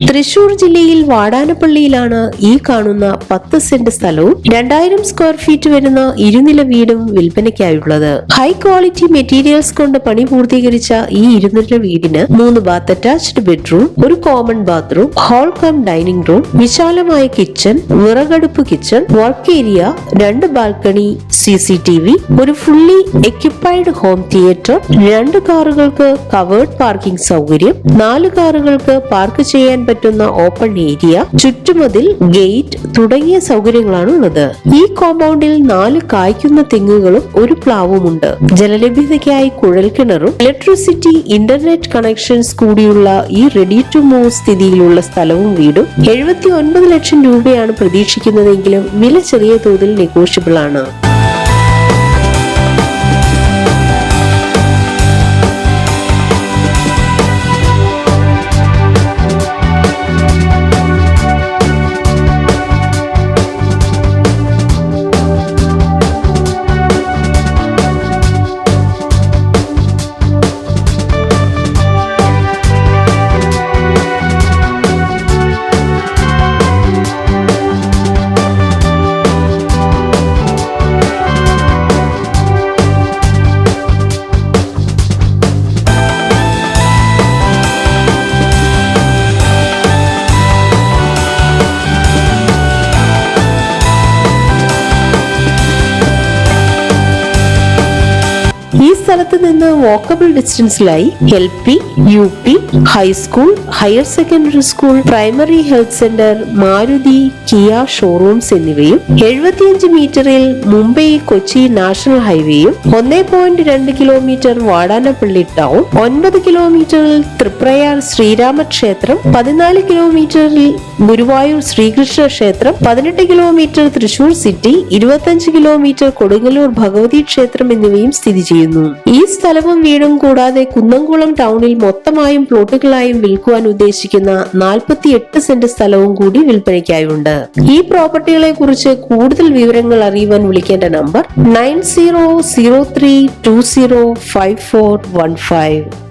തൃശൂർ ജില്ലയിൽ വാടാനപ്പള്ളിയിലാണ് ഈ കാണുന്ന 10 സെന്റ് സ്ഥലവും 2000 സ്ക്വയർ ഫീറ്റ് വരുന്ന ഇരുനില വീടും വിൽപ്പനയ്ക്കായുള്ളത്. ഹൈ ക്വാളിറ്റി മെറ്റീരിയൽസ് കൊണ്ട് പണി പൂർത്തീകരിച്ച ഈ ഇരുനില വീടിന് 3 ബാത്ത് അറ്റാച്ച്ഡ് ബെഡ്റൂം, ഒരു common bathroom, hall cum dining room, വിശാലമായ കിച്ചൺ, വിറകടുപ്പ് kitchen, work area, 2 balcony, CCTV, ഒരു ഫുള്ളി എക്യുപ്പൈഡ് ഹോം തിയേറ്റർ, 2 കാറുകൾക്ക് കവേർഡ് പാർക്കിംഗ് സൗകര്യം, 4 കാറുകൾക്ക് പാർക്ക് ചെയ്യാൻ പറ്റുന്ന ഓപ്പൺ ഏരിയ, ചുറ്റുമതിൽ, ഗേറ്റ് തുടങ്ങിയ സൗകര്യങ്ങളാണ് ഉള്ളത്. ഈ കോമ്പൗണ്ടിൽ 4 കായ്ക്കുന്ന തെങ്ങുകളും ഒരു പ്ലാവുമുണ്ട്. ജലലഭ്യതയ്ക്കായി കുഴൽക്കിണറും ഇലക്ട്രിസിറ്റി, ഇന്റർനെറ്റ് കണക്ഷൻസ് കൂടിയുള്ള ഈ റെഡി ടു മൂവ് സ്ഥിതിയിലുള്ള സ്ഥലവും വീടും 79 ലക്ഷം രൂപയാണ് പ്രതീക്ഷിക്കുന്നതെങ്കിലും വില ചെറിയ തോതിൽ നെഗോഷ്യബിൾ ആണ്. ഈ സ്ഥലത്ത് നിന്ന് വാക്കബിൾ ഡിസ്റ്റൻസിലായി LP, UP, high school, higher secondary school, primary health centre, Maruti, Kia showrooms എന്നിവയും 75 മീറ്ററിൽ മുംബൈ കൊച്ചി നാഷണൽ ഹൈവേയും 1.2 കിലോമീറ്റർ വാടാനപ്പള്ളി ടൗൺ, 9 കിലോമീറ്ററിൽ തൃപ്രയാർ ശ്രീരാമക്ഷേത്രം, 14 കിലോമീറ്ററിൽ ഗുരുവായൂർ ശ്രീകൃഷ്ണ ക്ഷേത്രം, 18 kilometre Thrissur city, 25 kilometre Kodungallur Bhagavathi ക്ഷേത്രം എന്നിവയും സ്ഥിതി ചെയ്യുന്നു. ഈ സ്ഥലവും വീടും കൂടാതെ കുന്നംകുളം ടൗണിൽ മൊത്തമായും പ്ലോട്ടുകളായും വിൽക്കുവാൻ ഉദ്ദേശിക്കുന്ന 48 സെന്റ് സ്ഥലവും കൂടി വിൽപ്പനയ്ക്കായുണ്ട്. ഈ പ്രോപ്പർട്ടികളെ കുറിച്ച് കൂടുതൽ വിവരങ്ങൾ അറിയുവാൻ വിളിക്കേണ്ട നമ്പർ 9003205415.